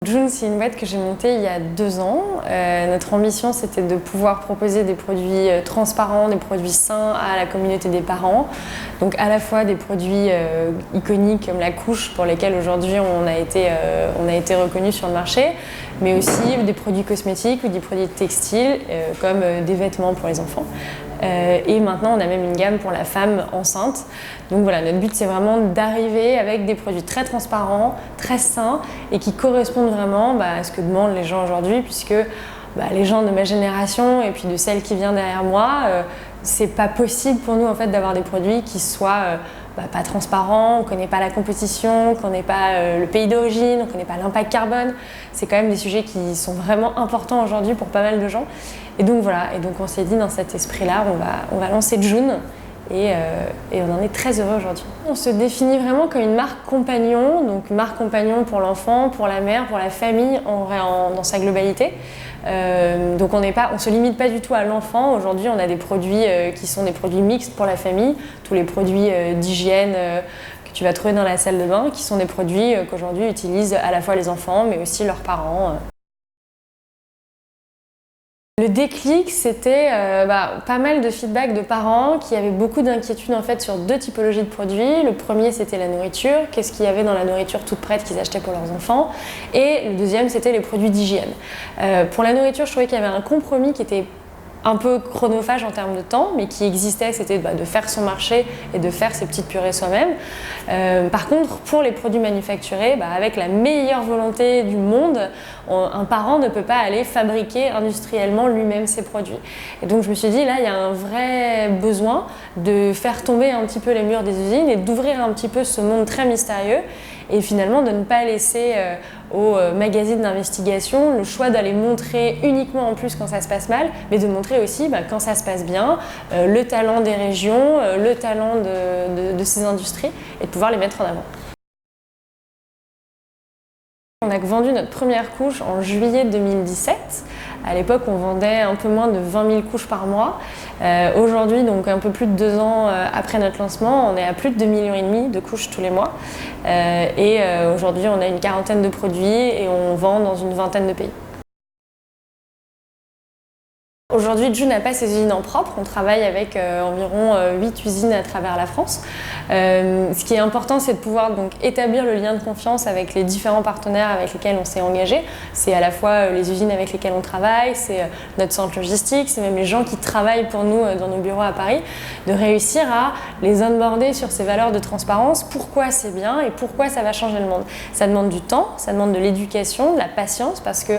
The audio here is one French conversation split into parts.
June, c'est une boîte que j'ai montée il y a 2 ans. Notre ambition, c'était de pouvoir proposer des produits transparents, des produits sains à la communauté des parents. Donc à la fois des produits iconiques comme la couche, pour lesquels aujourd'hui on a été reconnu sur le marché, mais aussi des produits cosmétiques ou des produits textiles comme des vêtements pour les enfants. Et maintenant, on a même une gamme pour la femme enceinte. Donc voilà, notre but, c'est vraiment d'arriver avec des produits très transparents, très sains et qui correspondent vraiment à ce que demandent les gens aujourd'hui, puisque les gens de ma génération et puis de celle qui vient derrière moi, c'est pas possible pour nous en fait d'avoir des produits qui soient pas transparents, on ne connaît pas la composition, qu'on n'ait pas le pays d'origine, on ne connaît pas l'impact carbone. C'est quand même des sujets qui sont vraiment importants aujourd'hui pour pas mal de gens. Et donc voilà, et donc on s'est dit dans cet esprit-là, on va lancer June et on en est très heureux aujourd'hui. On se définit vraiment comme une marque compagnon, donc marque compagnon pour l'enfant, pour la mère, pour la famille dans sa globalité. Donc on se limite pas du tout à l'enfant. Aujourd'hui, on a des produits qui sont des produits mixtes pour la famille, tous les produits d'hygiène que tu vas trouver dans la salle de bain, qui sont des produits qu'aujourd'hui utilisent à la fois les enfants, mais aussi leurs parents. Le déclic, c'était pas mal de feedback de parents qui avaient beaucoup d'inquiétudes en fait sur 2 typologies de produits. Le premier, c'était la nourriture. Qu'est-ce qu'il y avait dans la nourriture toute prête qu'ils achetaient pour leurs enfants? Et le deuxième, c'était les produits d'hygiène. Pour la nourriture, je trouvais qu'il y avait un compromis qui était un peu chronophage en termes de temps, mais qui existait, c'était de faire son marché et de faire ses petites purées soi-même. Par contre, pour les produits manufacturés, avec la meilleure volonté du monde, un parent ne peut pas aller fabriquer industriellement lui-même ses produits. Et donc je me suis dit, là, il y a un vrai besoin de faire tomber un petit peu les murs des usines et d'ouvrir un petit peu ce monde très mystérieux et finalement de ne pas laisser aux magazines d'investigation le choix d'aller montrer uniquement en plus quand ça se passe mal, mais de montrer aussi quand ça se passe bien, le talent des régions, le talent de ces industries et de pouvoir les mettre en avant. On a vendu notre première couche en juillet 2017. À l'époque, on vendait un peu moins de 20 000 couches par mois. Aujourd'hui, donc un peu plus de 2 ans après notre lancement, on est à plus de 2,5 millions de couches tous les mois. Aujourd'hui, on a une 40aine de produits et on vend dans une 20aine de pays. Aujourd'hui, June n'a pas ses usines en propre. On travaille avec environ 8 usines à travers la France. Ce qui est important, c'est de pouvoir donc établir le lien de confiance avec les différents partenaires avec lesquels on s'est engagé. C'est à la fois les usines avec lesquelles on travaille, c'est notre centre logistique, c'est même les gens qui travaillent pour nous dans nos bureaux à Paris, de réussir à les onboarder sur ces valeurs de transparence, pourquoi c'est bien et pourquoi ça va changer le monde. Ça demande du temps, ça demande de l'éducation, de la patience, parce que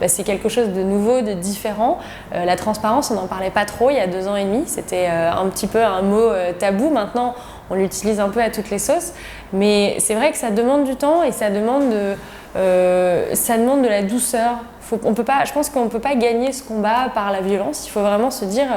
c'est quelque chose de nouveau, de différent. La transparence, on n'en parlait pas trop il y a 2 ans et demi, c'était un petit peu un mot tabou. Maintenant, on l'utilise un peu à toutes les sauces, mais c'est vrai que ça demande du temps et ça demande de la douceur. Je pense qu'on ne peut pas gagner ce combat par la violence. Il faut vraiment se dire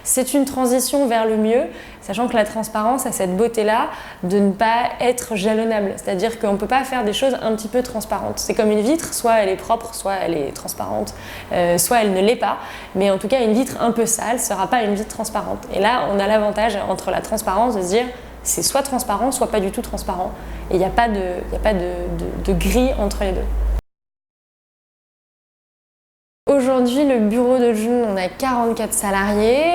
c'est une transition vers le mieux, sachant que la transparence a cette beauté-là de ne pas être jalonnable. C'est-à-dire qu'on ne peut pas faire des choses un petit peu transparentes. C'est comme une vitre, soit elle est propre, soit elle est transparente, soit elle ne l'est pas. Mais en tout cas, une vitre un peu sale ne sera pas une vitre transparente. Et là, on a l'avantage entre la transparence de se dire c'est soit transparent, soit pas du tout transparent. Et il n'y a pas de gris entre les deux. Aujourd'hui, le bureau de June, on a 44 salariés.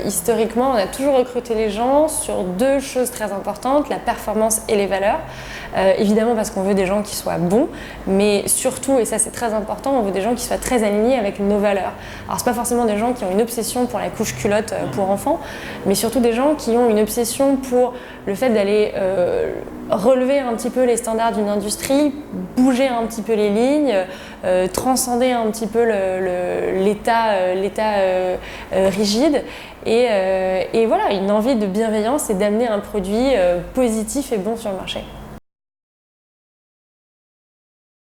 Historiquement, on a toujours recruté les gens sur 2 choses très importantes, la performance et les valeurs. Évidemment parce qu'on veut des gens qui soient bons, mais surtout, et ça c'est très important, on veut des gens qui soient très alignés avec nos valeurs. Alors c'est pas forcément des gens qui ont une obsession pour la couche culotte pour enfants, mais surtout des gens qui ont une obsession pour le fait d'aller relever un petit peu les standards d'une industrie, bouger un petit peu les lignes, transcender un petit peu l'état rigide et voilà, une envie de bienveillance et d'amener un produit positif et bon sur le marché.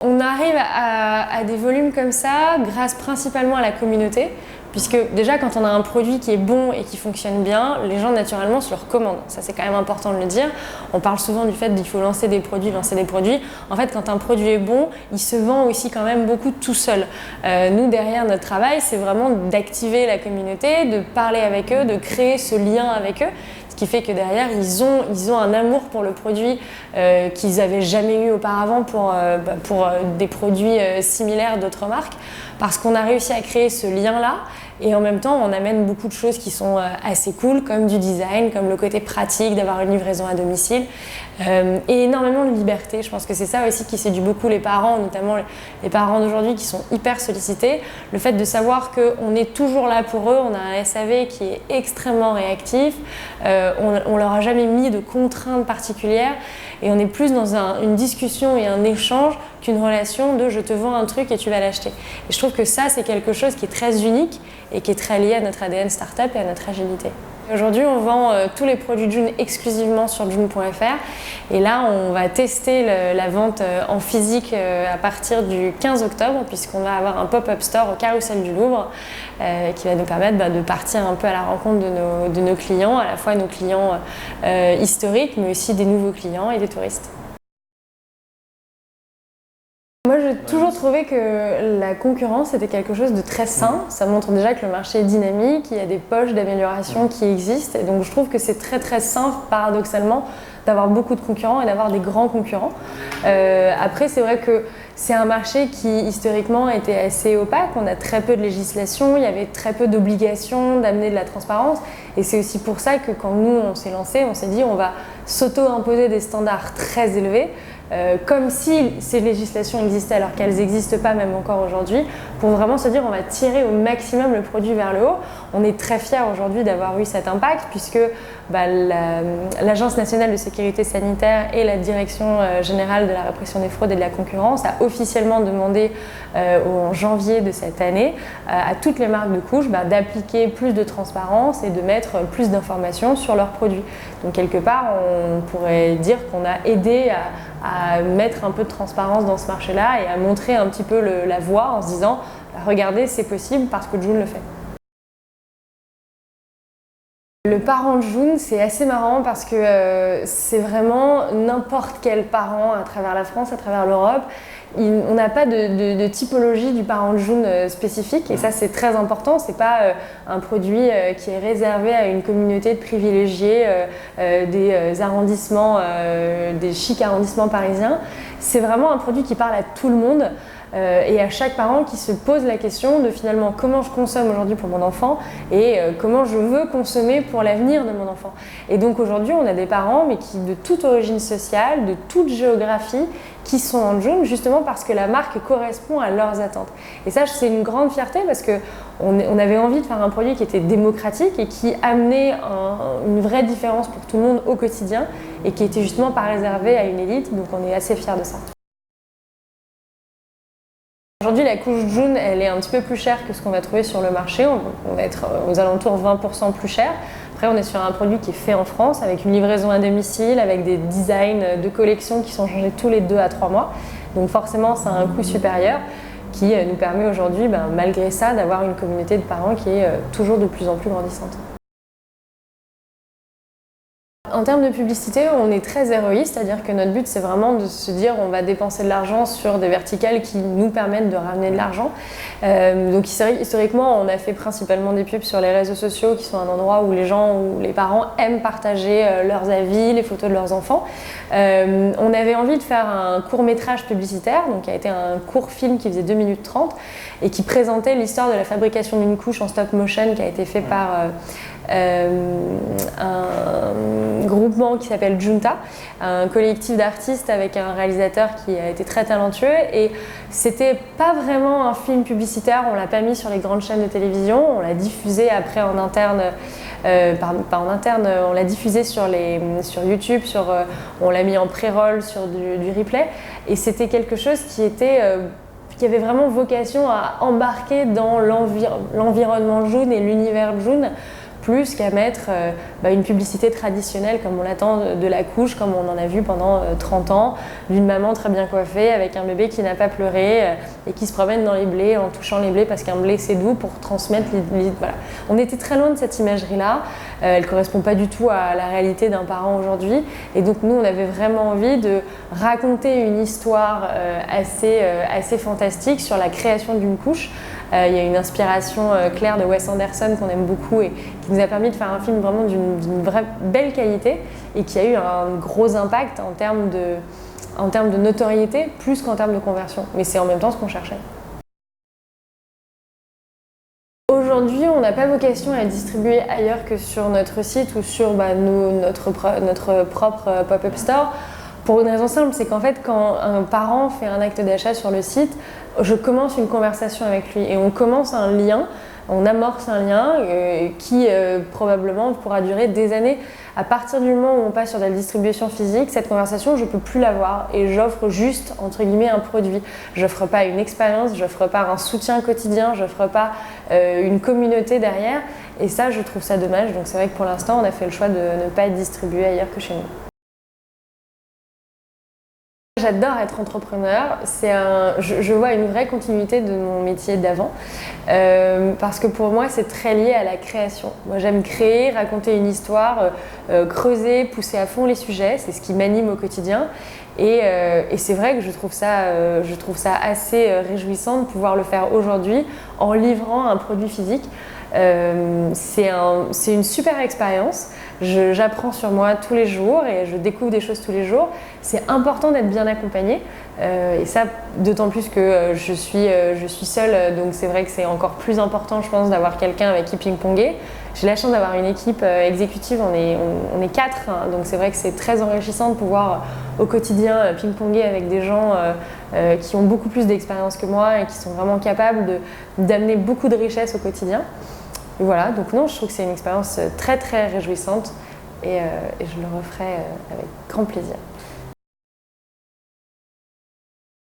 On arrive à des volumes comme ça grâce principalement à la communauté, puisque déjà quand on a un produit qui est bon et qui fonctionne bien, les gens naturellement se le recommandent. Ça c'est quand même important de le dire. On parle souvent du fait qu'il faut lancer des produits. En fait, quand un produit est bon, il se vend aussi quand même beaucoup tout seul. Nous, derrière notre travail, c'est vraiment d'activer la communauté, de parler avec eux, de créer ce lien avec eux. Ce qui fait que derrière, ils ont un amour pour le produit qu'ils n'avaient jamais eu auparavant pour des produits similaires d'autres marques, parce qu'on a réussi à créer ce lien-là. Et en même temps, on amène beaucoup de choses qui sont assez cool, comme du design, comme le côté pratique d'avoir une livraison à domicile, et énormément de liberté. Je pense que c'est ça aussi qui séduit beaucoup les parents, notamment les parents d'aujourd'hui qui sont hyper sollicités. Le fait de savoir qu'on est toujours là pour eux, on a un SAV qui est extrêmement réactif, on leur a jamais mis de contraintes particulières, et on est plus dans une discussion et un échange qu'une relation de je te vends un truc et tu vas l'acheter. Et je trouve que ça, c'est quelque chose qui est très unique et qui est très lié à notre ADN startup et à notre agilité. Aujourd'hui, on vend tous les produits Joon exclusivement sur joon.fr, et là, on va tester la vente en physique à partir du 15 octobre, puisqu'on va avoir un pop-up store au Carrousel du Louvre qui va nous permettre de partir un peu à la rencontre de nos clients, à la fois nos clients historiques, mais aussi des nouveaux clients et des touristes. Moi, j'ai toujours trouvé que la concurrence était quelque chose de très sain. Ça montre déjà que le marché est dynamique, il y a des poches d'amélioration qui existent. Et donc, je trouve que c'est très très sain, paradoxalement, d'avoir beaucoup de concurrents et d'avoir des grands concurrents. Après, c'est vrai que c'est un marché qui, historiquement, était assez opaque. On a très peu de législation, il y avait très peu d'obligations d'amener de la transparence. Et c'est aussi pour ça que quand nous, on s'est lancé, on s'est dit on va s'auto-imposer des standards très élevés. Comme si ces législations existaient alors qu'elles n'existent pas même encore aujourd'hui, pour vraiment se dire on va tirer au maximum le produit vers le haut. On est très fiers aujourd'hui d'avoir eu cet impact, puisque l'Agence nationale de sécurité sanitaire et la Direction générale de la répression des fraudes et de la concurrence a officiellement demandé en janvier de cette année à toutes les marques de couches d'appliquer plus de transparence et de mettre plus d'informations sur leurs produits. Donc quelque part, on pourrait dire qu'on a aidé à mettre un peu de transparence dans ce marché-là et à montrer un petit peu la voie en se disant regardez, c'est possible parce que Joon le fait. Le parent de Joon, c'est assez marrant parce que c'est vraiment n'importe quel parent à travers la France, à travers l'Europe. On n'a pas de typologie du parent de Joon spécifique, et ça c'est très important. C'est pas un produit qui est réservé à une communauté de privilégiés des arrondissements, des chics arrondissements parisiens. C'est vraiment un produit qui parle à tout le monde. Et à chaque parent qui se pose la question de finalement comment je consomme aujourd'hui pour mon enfant et comment je veux consommer pour l'avenir de mon enfant. Et donc aujourd'hui on a des parents mais qui de toute origine sociale, de toute géographie, qui sont en Joon justement parce que la marque correspond à leurs attentes. Et ça c'est une grande fierté parce qu'on avait envie de faire un produit qui était démocratique et qui amenait une vraie différence pour tout le monde au quotidien et qui était justement pas réservé à une élite, donc on est assez fiers de ça. Aujourd'hui, la couche Joon, elle est un petit peu plus chère que ce qu'on va trouver sur le marché. On va être aux alentours 20% plus cher. Après, on est sur un produit qui est fait en France, avec une livraison à domicile, avec des designs de collection qui sont changés tous les 2 à 3 mois. Donc forcément, ça a un coût supérieur qui nous permet aujourd'hui, malgré ça, d'avoir une communauté de parents qui est toujours de plus en plus grandissante. En termes de publicité, on est très héroïste, c'est-à-dire que notre but c'est vraiment de se dire on va dépenser de l'argent sur des verticales qui nous permettent de ramener de l'argent. Donc historiquement, on a fait principalement des pubs sur les réseaux sociaux qui sont un endroit où les gens, où les parents aiment partager leurs avis, les photos de leurs enfants. On avait envie de faire un court-métrage publicitaire, donc qui a été un court film qui faisait 2 minutes 30 et qui présentait l'histoire de la fabrication d'une couche en stop motion qui a été fait par un groupement qui s'appelle Junta, un collectif d'artistes avec un réalisateur qui a été très talentueux, et c'était pas vraiment un film publicitaire, on l'a pas mis sur les grandes chaînes de télévision, on l'a diffusé après en interne, pas en interne, on l'a diffusé sur YouTube, on l'a mis en pré-roll sur du replay, et c'était quelque chose qui avait vraiment vocation à embarquer dans l'environnement Joon et l'univers Joon, plus qu'à mettre une publicité traditionnelle comme on l'attend de la couche, comme on en a vu pendant 30 ans, d'une maman très bien coiffée avec un bébé qui n'a pas pleuré et qui se promène dans les blés en touchant les blés parce qu'un blé c'est doux pour transmettre voilà. On était très loin de cette imagerie-là, elle ne correspond pas du tout à la réalité d'un parent aujourd'hui, et donc nous on avait vraiment envie de raconter une histoire assez fantastique sur la création d'une couche Il y a une inspiration claire de Wes Anderson qu'on aime beaucoup et qui nous a permis de faire un film vraiment d'une vraie belle qualité et qui a eu un gros impact en termes de notoriété plus qu'en termes de conversion. Mais c'est en même temps ce qu'on cherchait. Aujourd'hui, on n'a pas vocation à distribuer ailleurs que sur notre site ou sur notre propre pop-up store. Pour une raison simple, c'est qu'en fait, quand un parent fait un acte d'achat sur le site, je commence une conversation avec lui et on commence un lien, on amorce un lien qui probablement pourra durer des années. À partir du moment où on passe sur de la distribution physique, cette conversation, je ne peux plus l'avoir et j'offre juste, entre guillemets, un produit. Je n'offre pas une expérience, je n'offre pas un soutien quotidien, je n'offre pas une communauté derrière et ça, je trouve ça dommage. Donc c'est vrai que pour l'instant, on a fait le choix de ne pas être distribué ailleurs que chez nous. J'adore être entrepreneur, je vois une vraie continuité de mon métier d'avant parce que pour moi c'est très lié à la création. Moi j'aime créer, raconter une histoire, creuser, pousser à fond les sujets, c'est ce qui m'anime au quotidien et c'est vrai que je trouve ça assez réjouissant de pouvoir le faire aujourd'hui en livrant un produit physique. C'est une super expérience. J'apprends sur moi tous les jours et je découvre des choses tous les jours. C'est important d'être bien accompagnée et ça d'autant plus que je suis seule, donc c'est vrai que c'est encore plus important, je pense, d'avoir quelqu'un avec qui ping-ponger. J'ai la chance d'avoir une équipe exécutive, on est 4, hein, donc c'est vrai que c'est très enrichissant de pouvoir au quotidien ping-ponger avec des gens qui ont beaucoup plus d'expérience que moi et qui sont vraiment capables d'amener beaucoup de richesse au quotidien. Et voilà, donc non, je trouve que c'est une expérience très très réjouissante et je le referai avec grand plaisir.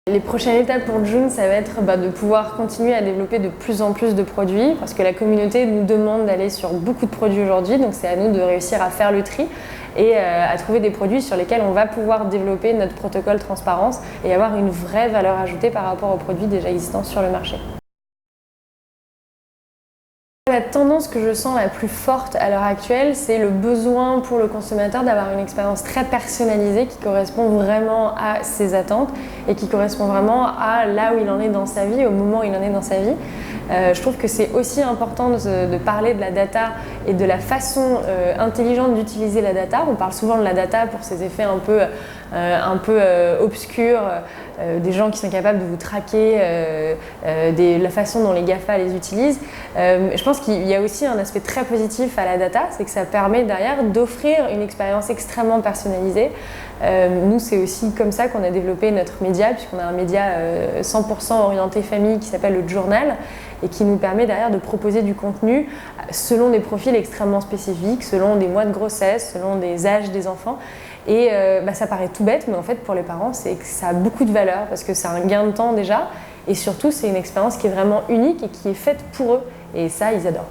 Les prochaines étapes pour June, ça va être de pouvoir continuer à développer de plus en plus de produits parce que la communauté nous demande d'aller sur beaucoup de produits aujourd'hui, donc c'est à nous de réussir à faire le tri et à trouver des produits sur lesquels on va pouvoir développer notre protocole transparence et avoir une vraie valeur ajoutée par rapport aux produits déjà existants sur le marché. La tendance que je sens la plus forte à l'heure actuelle, c'est le besoin pour le consommateur d'avoir une expérience très personnalisée qui correspond vraiment à ses attentes et qui correspond vraiment à là où il en est dans sa vie, au moment où il en est dans sa vie. Je trouve que c'est aussi important de parler de la data et de la façon intelligente d'utiliser la data. On parle souvent de la data pour ses effets un peu obscurs, des gens qui sont capables de vous traquer, la façon dont les GAFA les utilisent. Je pense qu'il y a aussi un aspect très positif à la data, c'est que ça permet derrière d'offrir une expérience extrêmement personnalisée. Nous, c'est aussi comme ça qu'on a développé notre média, puisqu'on a un média 100% orienté famille qui s'appelle le Journal et qui nous permet derrière de proposer du contenu selon des profils extrêmement spécifiques, selon des mois de grossesse, selon des âges des enfants. Et ça paraît tout bête, mais en fait pour les parents, c'est que ça a beaucoup de valeur parce que c'est un gain de temps déjà et surtout c'est une expérience qui est vraiment unique et qui est faite pour eux et ça, ils adorent.